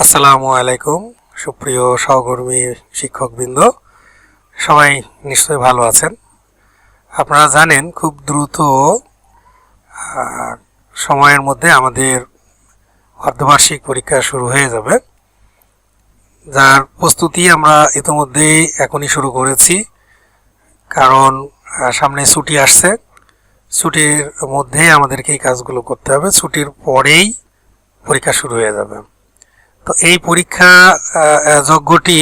আসসালামু আলাইকুম সুপ্রিয় সহকর্মী শিক্ষকবৃন্দ, সবাই নিশ্চয়ই ভালো আছেন। আপনারা জানেন খুব দ্রুত সময়ের মধ্যে আমাদের অর্ধবার্ষিক পরীক্ষা শুরু হয়ে যাবে, যার প্রস্তুতি আমরা ইতিমধ্যেই এখনই শুরু করেছি। কারণ সামনে ছুটি আসছে, ছুটির মধ্যেই আমাদেরকে এই কাজগুলো করতে হবে, ছুটির পরেই পরীক্ষা শুরু হয়ে যাবে। তো এই পরীক্ষা যজ্ঞটি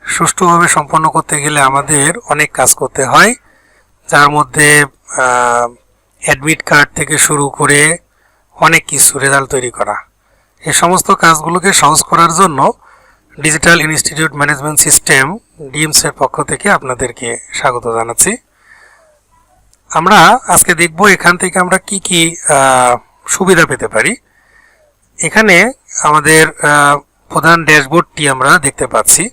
সুষ্ঠুভাবে সম্পন্ন করতে গেলে আমাদের অনেক কাজ করতে হয়, যার মধ্যে অ্যাডমিট কার্ড থেকে শুরু করে অনেক কিছু রেজাল্ট তৈরি করা। এই সমস্ত কাজগুলোকে সহজ করার জন্য ডিজিটাল ইনস্টিটিউট ম্যানেজমেন্ট সিস্টেম ডিএমসের পক্ষ থেকে আপনাদেরকে স্বাগত জানাচ্ছি। আমরা আজকে দেখব এখান থেকে আমরা কি কি সুবিধা পেতে পারি। এখানে আমাদের প্রধান ড্যাশবোর্ডটি আমরা দেখতে পাচ্ছি।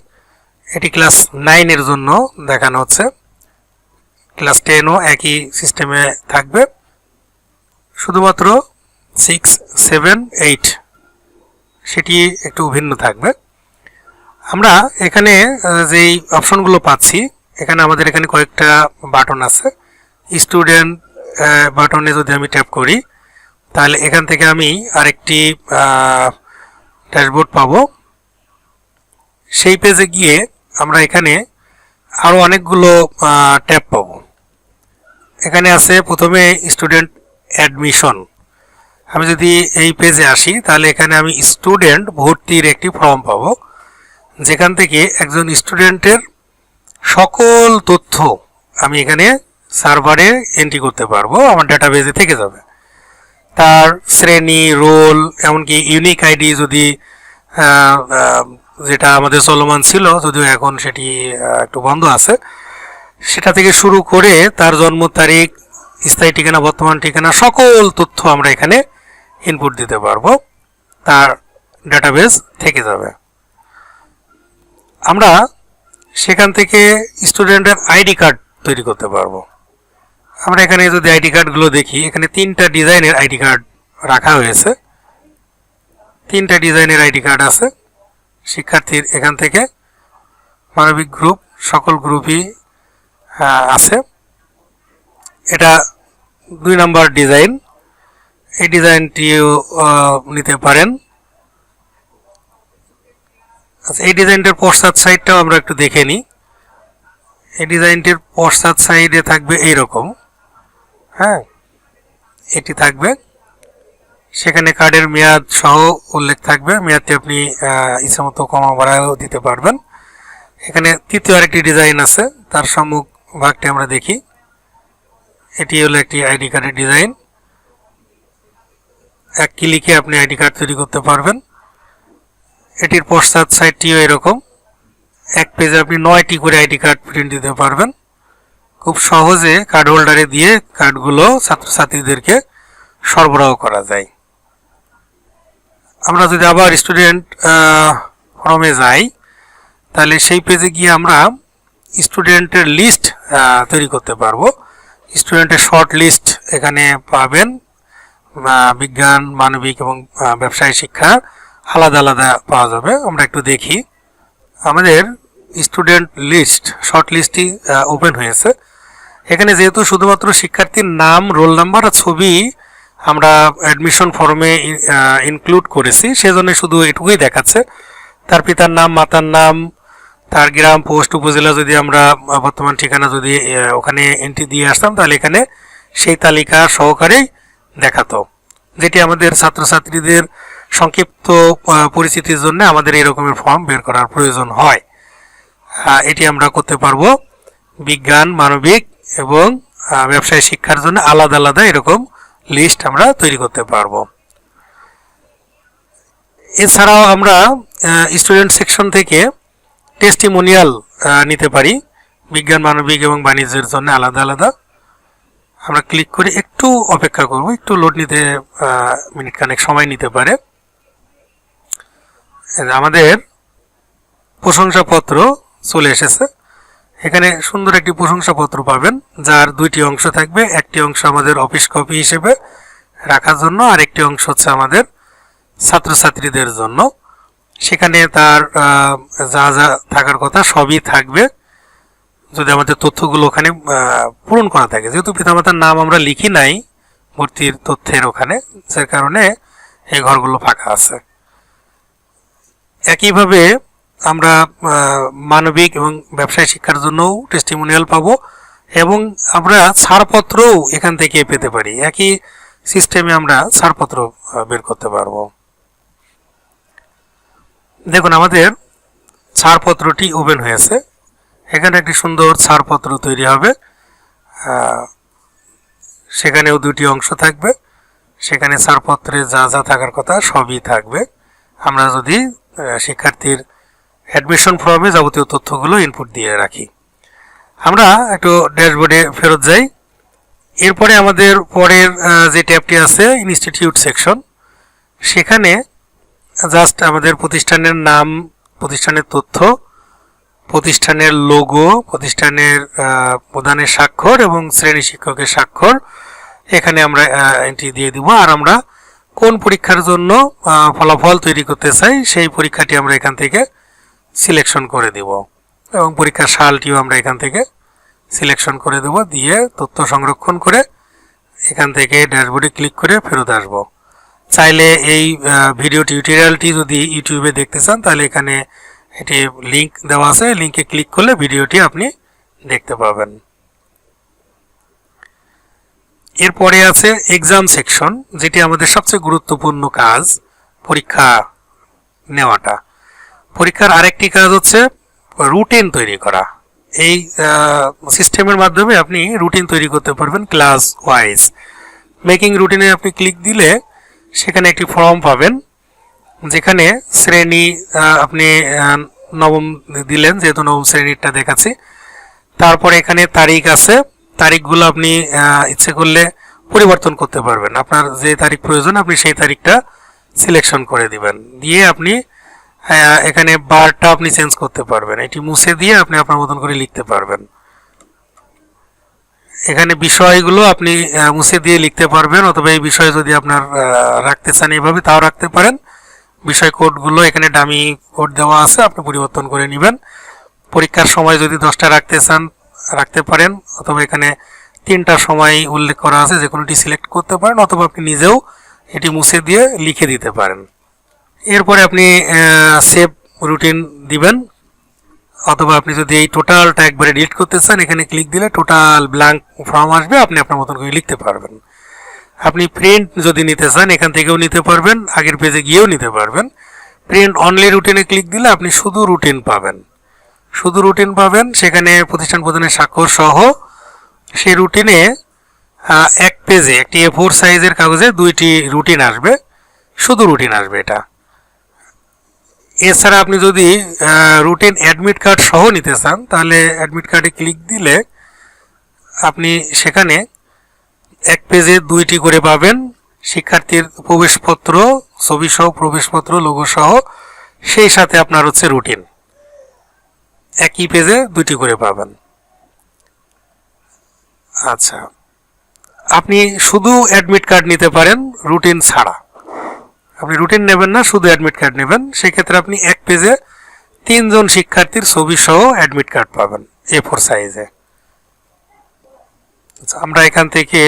এটি ক্লাস 9 এর জন্য দেখানো হচ্ছে, ক্লাস 10ও একই সিস্টেমে থাকবে, শুধুমাত্র 6, 7, 8 সেটি একটু ভিন্ন থাকবে। আমরা এখানে যেই অপশনগুলো পাচ্ছি, এখানে আমাদের এখানে কয়েকটা বাটন আছে। স্টুডেন্ট বাটনে যদি আমি ট্যাপ করি তাহলে এখান থেকে আমি আরেকটি ড্যাশবোর্ড পাবো। সেই পেজে গিয়ে আমরা এখানে আরও অনেকগুলো ট্যাব পাবো। এখানে আছে প্রথমে স্টুডেন্ট অ্যাডমিশন। আমি যদি এই পেজে আসি তাহলে এখানে আমি স্টুডেন্ট ভর্তির একটি ফর্ম পাবো, যেখান থেকে একজন স্টুডেন্টের সকল তথ্য আমি এখানে সার্ভারে এন্ট্রি করতে পারবো, আমার ডাটাবেজে থেকে যাবে। তার শ্রেণী, রোল, এমনকি ইউনিক আইডি যদি যেটা আমাদের চলমান ছিল, যদিও এখন সেটি একটু বন্ধ আছে, সেটা থেকে শুরু করে তার জন্ম তারিখ, স্থায়ী ঠিকানা, বর্তমান ঠিকানা, সকল তথ্য আমরা এখানে ইনপুট দিতে পারবো, তার ডাটাবেজ থেকে যাবে। আমরা সেখান থেকে স্টুডেন্টের আইডি কার্ড তৈরি করতে পারবো। আমরা এখানে যদি আইডি কার্ডগুলো দেখি, এখানে 3টা ডিজাইনের আইডি কার্ড রাখা হয়েছে। 3টা ডিজাইনের আইডি কার্ড আছে শিক্ষার্থীর। এখান থেকে মানবিক গ্রুপ, সকল গ্রুপই আছে। এটা 2 নম্বর ডিজাইন, এই ডিজাইনটিও নিতে পারেন। আচ্ছা, এই ডিজাইনটার পশ্চাৎ সাইডটাও আমরা একটু দেখে নিই। এই ডিজাইনটির পশ্চাৎ সাইডে থাকবে এইরকম, হ্যাঁ, এটি থাকবে। সেখানে কার্ডের মেয়াদ সহ উল্লেখ থাকবে, মেয়াদটি আপনি ইচ্ছা মতো কমা বাড়াও দিতে পারবেন। এখানে তৃতীয় আরেকটি ডিজাইন আছে, তার সম্মুখ ভাগটি আমরা দেখি। এটি হলো একটি আইডি কার্ডের ডিজাইন। এক ক্লিকে আপনি আইডি কার্ড তৈরি করতে পারবেন। এটির পশ্চাৎ সাইডটিও এরকম, এক পেজে আপনি 9টি করে আইডি কার্ড প্রিন্ট দিতে পারবেন। খুব সহজে কার্ড হোল্ডারে দিয়ে কার্ডগুলো ছাত্রছাত্রীদেরকে সরবরাহ করা যায়। আমরা যদি আবার স্টুডেন্ট ফর্মে যাই তাহলে সেই পেজে গিয়ে আমরা স্টুডেন্টের লিস্ট তৈরি করতে পারবো। স্টুডেন্টের শর্ট লিস্ট এখানে পাবেন। বিজ্ঞান, মানবিক এবং ব্যবসায় শিক্ষা আলাদা আলাদা পাওয়া যাবে। আমরা একটু দেখি, আমাদের স্টুডেন্ট লিস্ট, শর্ট লিস্টটি ওপেন হয়েছে। এখানে যেহেতু শুধুমাত্র শিক্ষার্থীর নাম, রোল নাম্বার আর ছবি আমরা অ্যাডমিশন ফর্মে ইনক্লুড করেছি, সেজন্য শুধু এটুকুই দেখাচ্ছে। তার পিতার নাম, মাতার নাম, তার গ্রাম, পোস্ট, উপজেলা যদি আমরা বর্তমান ঠিকানা যদি ওখানে এন্ট্রি দিয়ে আসতাম তাহলে এখানে সেই তালিকা সহকারেই দেখাতো, যেটি আমাদের ছাত্রছাত্রীদের সংক্ষিপ্ত পরিচিতির জন্য আমাদের এই রকমের ফর্ম বের করার প্রয়োজন হয়। এটি আমরা করতে পারবো বিজ্ঞান, মানবিক এবং ব্যবসায় শিক্ষার জন্য আলাদা আলাদা এরকম লিস্ট আমরা তৈরি করতে পারবো। এছাড়াও আমরা স্টুডেন্ট সেকশন থেকে টেস্টিমোনিয়াল নিতে পারি, বিজ্ঞান, মানবিক এবং বাণিজ্যের জন্য আলাদা আলাদা। আমরা ক্লিক করে একটু অপেক্ষা করব, একটু লোড নিতে মিনিট খানেক সময় নিতে পারে। আমাদের প্রশংসাপত্র চলে এসেছে। এখানে সুন্দর একটি প্রশংসাপত্র পাবেন, যার 2টি অংশ থাকবে। একটি অংশ আমাদের অফিস কপি হিসেবে রাখার জন্য, আর একটি অংশ হচ্ছে আমাদের ছাত্রছাত্রীদের জন্য। সেখানে তার যা যা থাকার কথা সবই থাকবে যদি আমাদের তথ্যগুলো ওখানে পূরণ করা থাকে। যেহেতু পিতামাতার নাম আমরা লিখি নাই ভর্তির তথ্যের ওখানে, যার কারণে এই ঘরগুলো ফাঁকা আছে। একইভাবে আমরা মানবিক এবং ব্যবসায় শিক্ষার জন্যও টেস্টিমোনিয়াল পাবো এবং আমরা ছাড়পত্রও এখান থেকে পেতে পারি। একই সিস্টেমে আমরা ছাড়পত্র বের করতে পারবো। দেখুন আমাদের ছাড়পত্রটি ওপেন হয়েছে। এখানে একটি সুন্দর ছাড়পত্র তৈরি হবে, সেখানেও দুটি অংশ থাকবে। সেখানে ছাড়পত্রে যা যা থাকার কথা সবই থাকবে। আমরা যদি শিক্ষার্থীর অ্যাডমিশন ফর্মে যাবতীয় তথ্যগুলো ইনপুট দিয়ে রাখি। আমরা একটু ড্যাশবোর্ডে ফেরত যাই। এরপরে আমাদের পরের যে ট্যাবটি আছে ইনস্টিটিউট সেকশন, সেখানে জাস্ট আমাদের প্রতিষ্ঠানের নাম, প্রতিষ্ঠানের তথ্য, প্রতিষ্ঠানের লোগো, প্রতিষ্ঠানের প্রধানের স্বাক্ষর এবং শ্রেণী শিক্ষকের স্বাক্ষর এখানে আমরা এন্ট্রি দিয়ে দিব। আর আমরা কোন পরীক্ষার জন্য ফলাফল তৈরি করতে চাই সেই পরীক্ষাটি আমরা এখান থেকে সিলেকশন করে দেব এবং পরীক্ষার সালটিও আমরা এখান থেকে সিলেকশন করে দেব। দিয়ে তথ্য সংরক্ষণ করে এখান থেকে ড্যাশবোর্ডে ক্লিক করে ফেরত আসব। চাইলে এই ভিডিও টিউটোরিয়ালটি যদি ইউটিউবে দেখতে চান তাহলে এখানে এটি লিংক দেওয়া আছে, লিংকে ক্লিক করলে ভিডিওটি আপনি দেখতে পাবেন। এরপরে আছে এক্সাম সেকশন, যেটি আমাদের সবচেয়ে গুরুত্বপূর্ণ কাজ, পরীক্ষা নেওয়াটা। পরীক্ষার আরেকটি কাজ হচ্ছে রুটিন তৈরি করা। এই সিস্টেমের মাধ্যমে আপনি রুটিন তৈরি করতে পারবেন ক্লাস ওয়াইজ। মেকিং রুটিনে আপনি ক্লিক দিলে সেখানে একটি ফর্ম পাবেন, যেখানে শ্রেণী আপনি নবম দিলেন, যেহেতু নবম শ্রেণীরটা দেখাচ্ছি। তারপরে এখানে তারিখ আছে, তারিখগুলো আপনি ইচ্ছে করলে পরিবর্তন করতে পারবেন। আপনার যে তারিখ প্রয়োজন আপনি সেই তারিখটা সিলেকশন করে দিবেন। দিয়ে আপনি এখানে বারটা আপনি চেঞ্জ করতে পারবেন। এটি মুছে দিয়ে আপনি আপনার মতন করে লিখতে পারবেন। এখানে বিষয়গুলো আপনি মুছে দিয়ে লিখতে পারবেন, অথবা এই বিষয় যদি আপনার রাখতে চান এইভাবে তাও রাখতে পারেন। বিষয় কোডগুলো এখানে ডামি কোড দেওয়া আছে, আপনি পরিবর্তন করে নেবেন। পরীক্ষার সময় যদি 10টা রাখতে চান রাখতে পারেন, অথবা এখানে 3টার সময় উল্লেখ করা আছে, যে কোনোটি সিলেক্ট করতে পারেন, অথবা আপনি নিজেও এটি মুছে দিয়ে লিখে দিতে পারেন। এরপরে আপনি সেভ রুটিন দিবেন, অথবা আপনি যদি এই টোটালটা একবারে ডিলিট করতে চান এখানে ক্লিক দিলে টোটাল ব্ল্যাঙ্ক ফর্ম আসবে, আপনি আপনার মতন করে লিখতে পারবেন। আপনি প্রিন্ট যদি নিতে চান এখান থেকেও নিতে পারবেন, আগের পেজে গিয়েও নিতে পারবেন। প্রিন্ট অনলি রুটিনে ক্লিক দিলে আপনি শুধু রুটিন পাবেন, শুধু রুটিন পাবেন। সেখানে প্রতিষ্ঠান প্রধানের স্বাক্ষর সহ সেই রুটিনে এক পেজে একটি A4 সাইজের কাগজে 2টি রুটিন আসবে, শুধু রুটিন আসবে এটা। এছাড়া আপনি যদি রুটিন অ্যাডমিট কার্ড সহ নিতে চান তাহলে অ্যাডমিট কার্ডে ক্লিক দিলে আপনি সেখানে এক পেজে 2টি করে পাবেন, শিক্ষার্থীর প্রবেশপত্র, ছবি সহ প্রবেশপত্র, লোগো সহ, সেই সাথে আপনার হচ্ছে রুটিন, একই পেজে 2টি করে পাবেন। আচ্ছা, আপনি শুধু অ্যাডমিট কার্ড নিতে পারেন রুটিন ছাড়া। আপনি রুটিন নেবেন না, শুধু অ্যাডমিট কার্ড নেবেন, সেক্ষেত্রে আপনি এক পেজে 3 জন শিক্ষার্থীর ছবি সহ অ্যাডমিট কার্ড পাবেন A4 সাইজে। আমরা এখান থেকে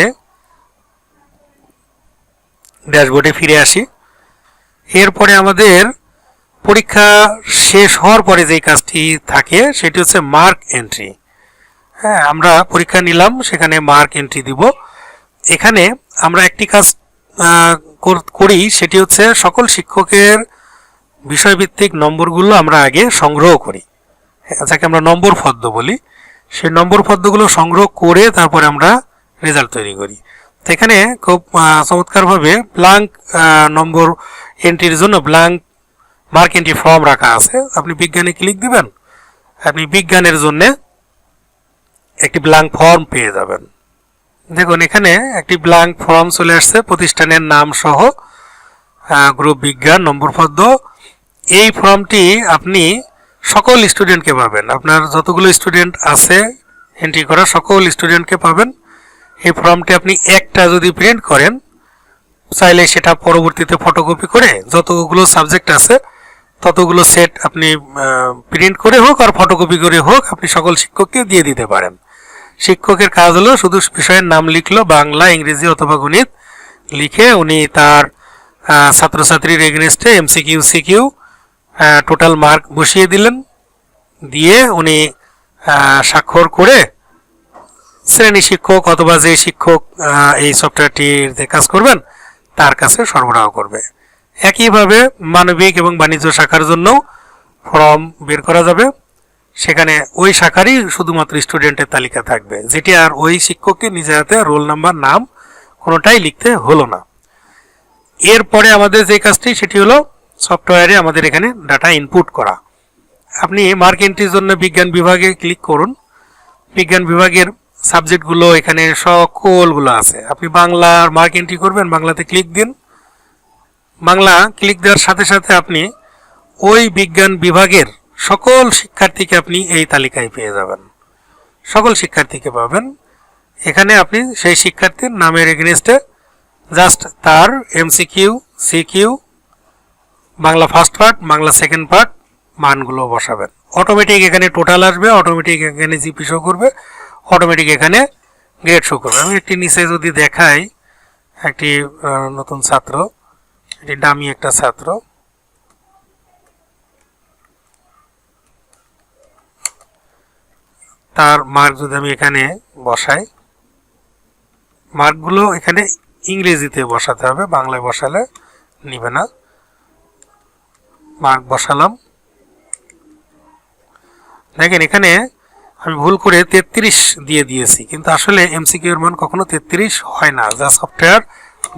ড্যাশবোর্ডে ফিরে আসি। এরপরে আমাদের পরীক্ষা শেষ হওয়ার পরে যেই কাজটি থাকে সেটি হচ্ছে মার্ক এন্ট্রি। হ্যাঁ, আমরা পরীক্ষা নিলাম, সেখানে মার্ক এন্ট্রি দিব। এখানে আমরা একটি কাজ করি, সেটি হচ্ছে সকল শিক্ষকের বিষয়ভিত্তিক নম্বরগুলো আমরা আগে সংগ্রহ করি, যাকে আমরা নম্বর ফর্দ বলি। সেই নম্বর ফর্দগুলো সংগ্রহ করে তারপরে আমরা রেজাল্ট তৈরি করি। তো এখানে খুব চমৎকারভাবে ব্ল্যাঙ্ক নম্বর এন্ট্রির জন্য ব্ল্যাঙ্ক মার্ক এন্ট্রি ফর্ম রাখা আছে। আপনি বিজ্ঞানে ক্লিক দিবেন, আপনি বিজ্ঞানের জন্য একটি ব্ল্যাঙ্ক ফর্ম পেয়ে যাবেন। দেখুন এখানে একটি ব্ল্যাঙ্ক ফর্ম চলে আসছে, প্রতিষ্ঠানের নাম সহ, গ্রুপ বিজ্ঞান, নম্বর ফর্দ। এই ফর্মটি আপনি সকল স্টুডেন্টকে পাবেন, আপনার যতগুলো স্টুডেন্ট আছে এন্ট্রি করা সকল স্টুডেন্টকে পাবেন। এই ফর্মটি আপনি একটা যদি প্রিন্ট করেন, চাইলে সেটা পরবর্তীতে ফটোকপি করে যতগুলো সাবজেক্ট আছে ততগুলো সেট আপনি প্রিন্ট করে হোক আর ফটোকপি করে হোক আপনি সকল শিক্ষককে দিয়ে দিতে পারেন। শিক্ষকের কাজ হলো শুধু বিষয়ের নাম লিখলো, বাংলা, ইংরেজি অথবা গণিত লিখে উনি তার ছাত্রছাত্রীর এগেনস্টে এমসিকিউ সিকিউ টোটাল মার্ক বসিয়ে দিলেন, দিয়ে উনি স্বাক্ষর করে শ্রেণী শিক্ষক অথবা যে শিক্ষক এই সফটওয়্যারটিতে কাজ করবেন তার কাছে সরবরাহ করবে। একইভাবে মানবিক এবং বাণিজ্য শাখার জন্য ফর্ম বের করা যাবে, সেখানে ওই শাখারই শুধুমাত্র স্টুডেন্টের তালিকা থাকবে, যেটি আর ওই শিক্ষককে নিজের হাতে রোল নাম্বার নাম কোনোটাই লিখতে হলো না। এরপরে আমাদের যে কাজটি সেটি হলো সফটওয়্যারে আমাদের এখানে ডাটা ইনপুট করা। আপনি মার্ক এন্ট্রির জন্য বিজ্ঞান বিভাগে ক্লিক করুন। বিজ্ঞান বিভাগের সাবজেক্টগুলো এখানে সকলগুলো আছে। আপনি বাংলার মার্ক এন্ট্রি করবেন, বাংলাতে ক্লিক দিন। বাংলা ক্লিক দেওয়ার সাথে সাথে আপনি ওই বিজ্ঞান বিভাগের সকল শিক্ষার্থীকে আপনি এই তালিকায় পেয়ে যাবেন, সকল শিক্ষার্থীকে পাবেন। এখানে আপনি সেই শিক্ষার্থীর নামের এগেনস্টে জাস্ট তার MCQ CQ, Bangla first part, Bangla second part মানগুলো বসাবেন। অটোমেটিক এখানে টোটাল আসবে, অটোমেটিক এখানে জিপি শো করবে, অটোমেটিক এখানে গ্রেড শো করবে। আমি একটি নিচে যদি দেখাই, একটি নতুন ছাত্র, এটি দামি একটা ছাত্র, তার মার্ক যদি আমি এখানে বসাই, মার্কগুলো এখানে ইংরেজিতে বসাতে হবে, বাংলায় বসালে নিবে না। মার্ক বসালাম, দেখেন এখানে আমি ভুল করে 33 দিয়ে দিয়েছি, কিন্তু আসলে এমসিকিউ এর মান কখনো 33 হয় না, যা সফটওয়্যার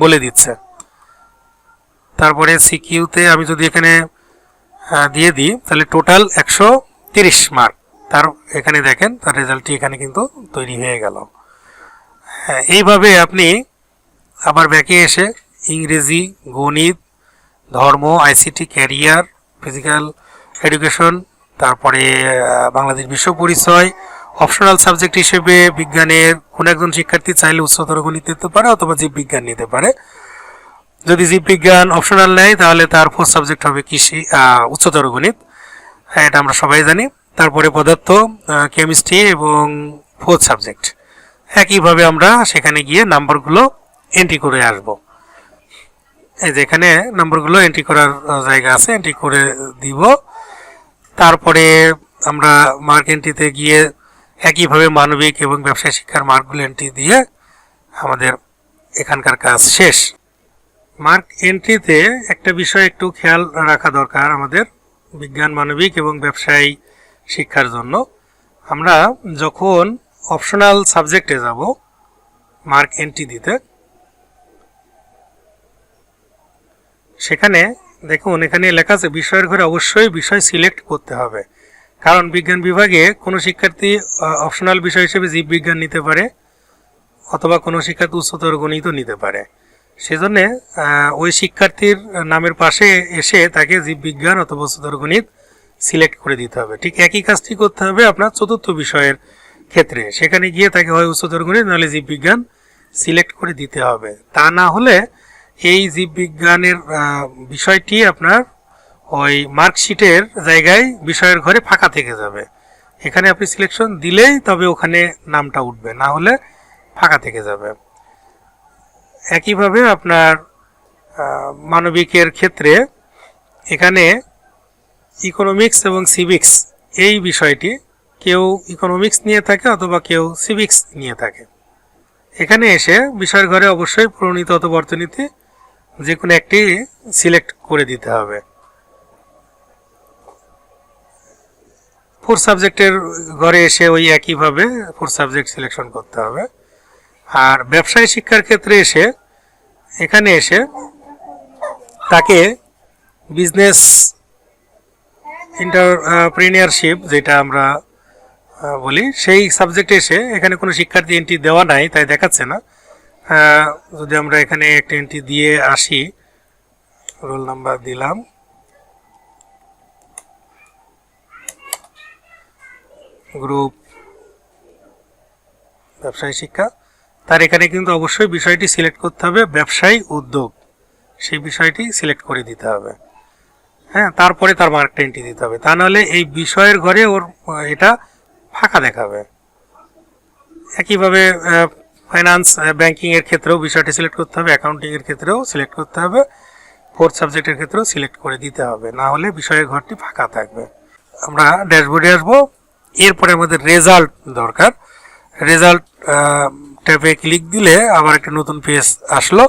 বলে দিচ্ছে। তারপরে সিকিউতে আমি যদি এখানে দিয়ে দিই তাহলে টোটাল 130 মার্ক। তার এখানে দেখেন তার রেজাল্টটি এখানে কিন্তু তৈরি হয়ে গেল। এইভাবে আপনি আবার ব্যাকে এসে ইংরেজি, গণিত, ধর্ম, আইসিটি, ক্যারিয়ার, ফিজিক্যাল এডুকেশন, তারপরে বাংলাদেশ বিশ্ব পরিচয়, অপশনাল সাবজেক্ট হিসেবে বিজ্ঞানের কোন একজন শিক্ষার্থী চাইলে উচ্চতর গণিত নিতে পারে অথবা জীববিজ্ঞান নিতে পারে। যদি জীববিজ্ঞান অপশনাল নেয় তাহলে তার ফোর্থ সাবজেক্ট হবে কৃষি, উচ্চতর গণিত, এটা আমরা সবাই জানি। তারপরে পদার্থ, কেমিস্ট্রি এবং ফোর্থ সাবজেক্ট। একইভাবে আমরা সেখানে গিয়ে নাম্বারগুলো এন্ট্রি করে আসব। এই যে এখানে নাম্বারগুলো এন্ট্রি করার জায়গা আছে, এন্ট্রি করে দিব। তারপরে আমরা মার্ক এন্ট্রিতে গিয়ে একইভাবে মানবিক এবং ব্যবসায় শিক্ষার মার্কগুলো এন্ট্রি দিয়ে আমাদের এখানকার কাজ শেষ। মার্ক এন্ট্রিতে একটা বিষয় একটু খেয়াল রাখা দরকার আমাদের বিজ্ঞান, মানবিক এবং ব্যবসায় শিক্ষার জন্য। আমরা যখন অপশনাল সাবজেক্টে যাব মার্ক এন্ট্রি দিতে, সেখানে দেখুন এখানে লেখা আছে বিষয়ের ঘরে অবশ্যই বিষয় সিলেক্ট করতে হবে, কারণ বিজ্ঞান বিভাগে কোনো শিক্ষার্থী অপশনাল বিষয় হিসেবে জীববিজ্ঞান নিতে পারে অথবা কোনো শিক্ষার্থী উচ্চতর গণিতও নিতে পারে। সেজন্য ওই শিক্ষার্থীর নামের পাশে এসে তাকে জীববিজ্ঞান অথবা উচ্চতর গণিত সিলেক্ট করে দিতে হবে। ঠিক একই কাজটি করতে হবে আপনার চতুর্থ বিষয়ের ক্ষেত্রে, সেখানে গিয়ে তাকে হয় উচ্চতর গণিত নাহলে জীববিজ্ঞান সিলেক্ট করে দিতে হবে। তা না হলে এই জীববিজ্ঞানের বিষয়টি আপনার ওই মার্কশিটের জায়গায় বিষয়ের ঘরে ফাঁকা থেকে যাবে। এখানে আপনি সিলেকশন দিলেই তবে ওখানে নামটা উঠবে, না হলে ফাঁকা থেকে যাবে। একইভাবে আপনার মানবিকের ক্ষেত্রে এখানে ইকোনমিক্স এবং সিভিক্স এই বিষয়টি কেউ ইকোনমিক্স নিয়ে থাকে অথবা কেউ সিভিক্স নিয়ে থাকে। এখানে এসে বিষয়ের ঘরে অবশ্যই প্রণীত অথবা অর্থনীতি যে কোনো একটি সিলেক্ট করে দিতে হবে। ফোর্থ সাবজেক্টের ঘরে এসে ওই একইভাবে ফোর্থ সাবজেক্ট সিলেকশন করতে হবে। আর ব্যবসায় শিক্ষার ক্ষেত্রে এসে এখানে এসে তাকে বিজনেস এন্টারপ্রেনিয়ারশিপ যেটা আমরা বলি সেই সাবজেক্টে এসে এখানে কোনো শিক্ষার্থী এন্ট্রি দেওয়া নাই তাই দেখাচ্ছে না। যদি আমরা এখানে একটা এন্ট্রি দিয়ে আসি, রোল নাম্বার দিলাম, গ্রুপ ব্যবসায়ী শিক্ষা, তার এখানে কিন্তু অবশ্যই বিষয়টি সিলেক্ট করতে হবে ব্যবসায়ী উদ্যোগ, সেই বিষয়টি সিলেক্ট করে দিতে হবে। হ্যাঁ, তারপরে তার মার্কটা এন্ট্রি দিতে হবে, তা নাহলে এই বিষয়ের ঘরে ওর এটা ফাঁকা দেখাবে। একইভাবে ফাইন্যান্স ব্যাংকিং এর ক্ষেত্রেও বিষয়টি সিলেক্ট করতে হবে, অ্যাকাউন্টিং এর ক্ষেত্রেও সিলেক্ট করতে হবে, ফোর্থ সাবজেক্টের ক্ষেত্রেও সিলেক্ট করে দিতে হবে, না হলে বিষয়ের ঘরটি ফাঁকা থাকবে। আমরা ড্যাশবোর্ডে আসবো। এরপরে আমাদের রেজাল্ট দরকার। রেজাল্ট ট্যাবে ক্লিক দিলে আবার একটা নতুন পেজ আসলো।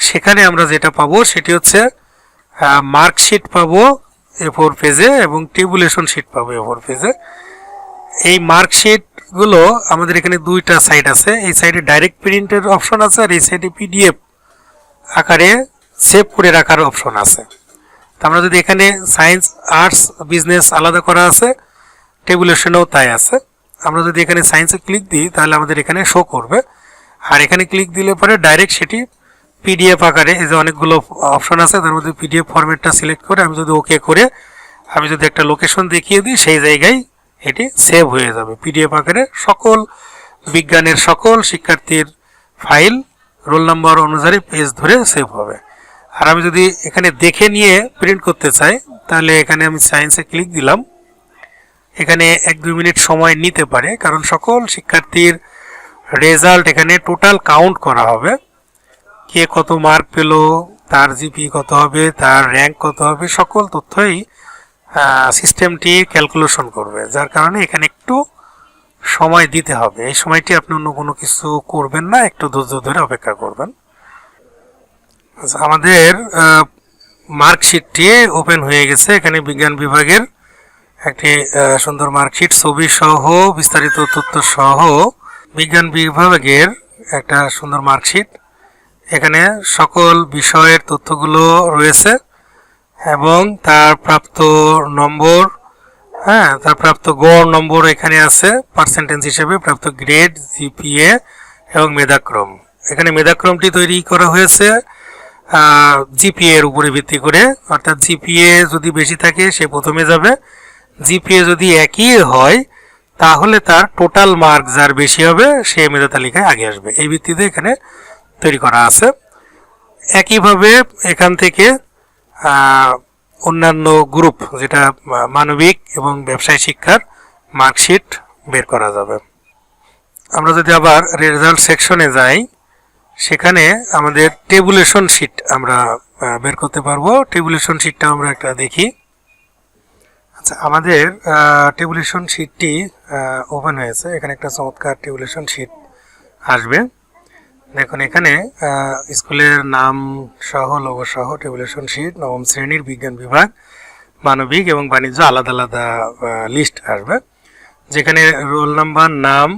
সেখানে আমরা যেটা পাবো সেটি হচ্ছে মার্কশিট পাবো A4 পেজে এবং টেবুলেশন শিট পাবো A4 পেজে। এই মার্কশিটগুলো আমাদের এখানে দুইটা সাইড আছে, এই সাইডে ডাইরেক্ট প্রিন্টের অপশন আছে আর এই সাইডে পিডিএফ আকারে সেভ করে রাখার অপশন আছে। তো আমরা যদি এখানে সায়েন্স, আর্টস, বিজনেস আলাদা করা আছে, টেবুলেশনেও তাই আছে। আমরা যদি এখানে সায়েন্সে ক্লিক দিই তাহলে আমাদের এখানে শো করবে, আর এখানে ক্লিক দিলে পরে ডাইরেক্ট সেটি পিডিএফ আকারে, এই যে অনেকগুলো অপশন আছে তার মধ্যে পিডিএফ ফরম্যাটটা সিলেক্ট করে আমি যদি ওকে করে আমি যদি একটা লোকেশন দেখিয়ে দিই, সেই জায়গায় এটি সেভ হয়ে যাবে পিডিএফ আকারে। সকল বিজ্ঞানের সকল শিক্ষার্থীর ফাইল রোল নাম্বার অনুযায়ী পেজ ধরে সেভ হবে। আর আমি যদি এখানে দেখে নিয়ে প্রিন্ট করতে চাই তাহলে এখানে আমি সায়েন্সে ক্লিক দিলাম। এখানে 1-2 মিনিট সময় নিতে পারে, কারণ সকল শিক্ষার্থীর রেজাল্ট এখানে টোটাল কাউন্ট করা হবে। কে কত মার্ক পেল, তার জিপি কত হবে, তার র্যাঙ্ক কত হবে, সকল তথ্যই সিস্টেমটি ক্যালকুলেশন করবে, যার কারণে এখানে একটু সময় দিতে হবে। এই সময়টি আপনি অন্য কোনো কিছু করবেন না, একটু ধৈর্য ধরে অপেক্ষা করবেন। আচ্ছা, আমাদের মার্কশিটটি ওপেন হয়ে গেছে। এখানে বিজ্ঞান বিভাগের একটি সুন্দর মার্কশিট, ছবি সহ বিস্তারিত তথ্য সহ বিজ্ঞান বিভাগের একটা সুন্দর মার্কশিট। এখানে সকল বিষয়ের তথ্যগুলো রয়েছে এবং তার প্রাপ্ত নম্বর, হ্যাঁ, তার প্রাপ্ত গড় নম্বর এখানে আছে, পার্সেন্টেজ হিসেবে প্রাপ্ত গ্রেড, জিপিএ এবং মেধাক্রম। এখানে মেধাক্রমটি তৈরি করা হয়েছে জিপিএ এর উপরে ভিত্তি করে, অর্থাৎ জিপিএ যদি বেশি থাকে সে প্রথমে যাবে, জিপিএ যদি একই হয় তাহলে তার টোটাল মার্ক যার বেশি হবে সে মেধা তালিকায় আগে আসবে। এই ভিত্তিতে এখানে তৈরি করা আছে। একইভাবে এখান থেকে অন্যান্য গ্রুপ, যেটা মানবিক এবং ব্যবসায় শিক্ষার মার্কশিট বের করা যাবে। আমরা যদি আবার রেজাল্ট সেকশনে যাই, সেখানে আমাদের টেবুলেশন শিট আমরা বের করতে পারবো। টেবুলেশন শিটটা আমরা একটা দেখি। আচ্ছা, আমাদের টেবুলেশন শিটটি ওপেন হয়েছে। এখানে একটা চমৎকার টেবুলেশন শিট আসবে। দেখুন, এখানে স্কুলের নাম সহ, লোগো সহ টেবুলেশন শিট, নবম শ্রেণীর বিজ্ঞান বিভাগ, মানবিক এবং বাণিজ্য আলাদা আলাদা লিস্ট আসবে, যেখানে রোল নাম্বার, নাম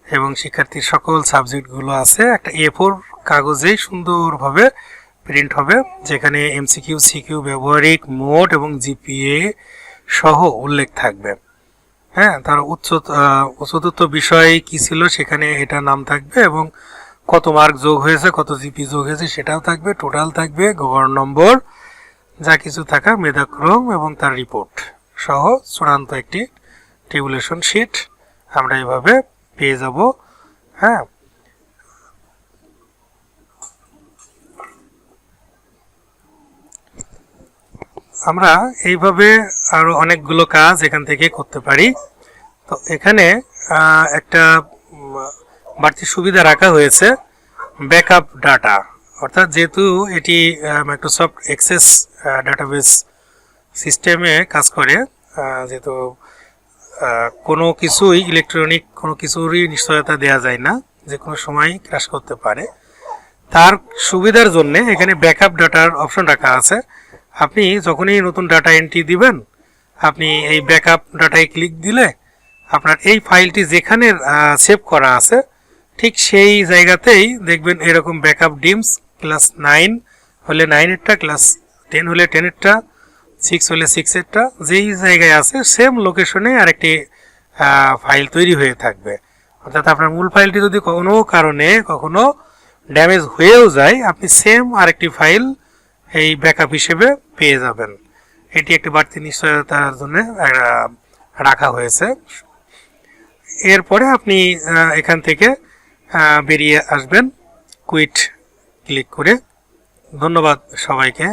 এবং শিক্ষার্থীর সকল সাবজেক্টগুলো আছে। একটা A4 কাগজেই সুন্দরভাবে প্রিন্ট হবে, যেখানে এমসিকিউ, সিকিউ, ব্যবহারিক, মোট এবং জিপিএ সহ উল্লেখ থাকবে। হ্যাঁ, তার চতুর্থ বিষয় কি ছিল সেখানে এটার নাম থাকবে এবং কত মার্ক যোগ হয়েছে, কত জিপি যোগ হয়েছে সেটাও থাকবে, টোটাল থাকবে, গড় নম্বর, যা কিছু থাকার, মেধাক্রম এবং তার রিপোর্ট সহ চূড়ান্ত একটি টেবুলেশন শিট আমরা এইভাবে পেয়ে যাব। হ্যাঁ, আমরা এইভাবে আরো অনেকগুলো কাজ এখান থেকে করতে পারি। তো এখানে একটা বাড়তি সুবিধা রাখা হয়েছে, ব্যাকআপ ডাটা, অর্থাৎ যেহেতু এটি মাইক্রোসফট এক্সেস ডাটাবেস সিস্টেমে কাজ করে, যেহেতু কোনো কিছুই ইলেকট্রনিক কোনো কিছুরই নিশ্চয়তা দেওয়া যায় না, যে কোনো সময় ক্র্যাশ করতে পারে। তার সুবিধার জন্য এখানে ব্যাকআপ ডাটার অপশন রাখা আছে। আপনি যখনই নতুন ডাটা এন্ট্রি দিবেন, আপনি এই ব্যাকআপ ডাটায় ক্লিক দিলে আপনার এই ফাইলটি যেখানে সেভ করা আছে ঠিক সেই জায়গাতেই দেখবেন এরকম ব্যাকআপ ডিমস, ক্লাস 9 হলে 9-এরটা, ক্লাস 10 হলে 10-এরটা, 6 হলে 6-এরটা, যেই জায়গায় আছে সেম লোকেশনে আরেকটি ফাইল তৈরি হয়ে থাকবে। অর্থাৎ আপনার মূল ফাইলটি যদি কোনো কারণে কখনো ড্যামেজ হয়েও যায়, আপনি সেম আরেকটি ফাইল এই ব্যাকআপ হিসেবে পেয়ে যাবেন। এটি একটি বাড়তি নিশ্চয়তার জন্য রাখা হয়েছে। এরপরে আপনি এখান থেকে বেরিয়ে আসবেন কুইট ক্লিক করে। ধন্যবাদ সবাইকে।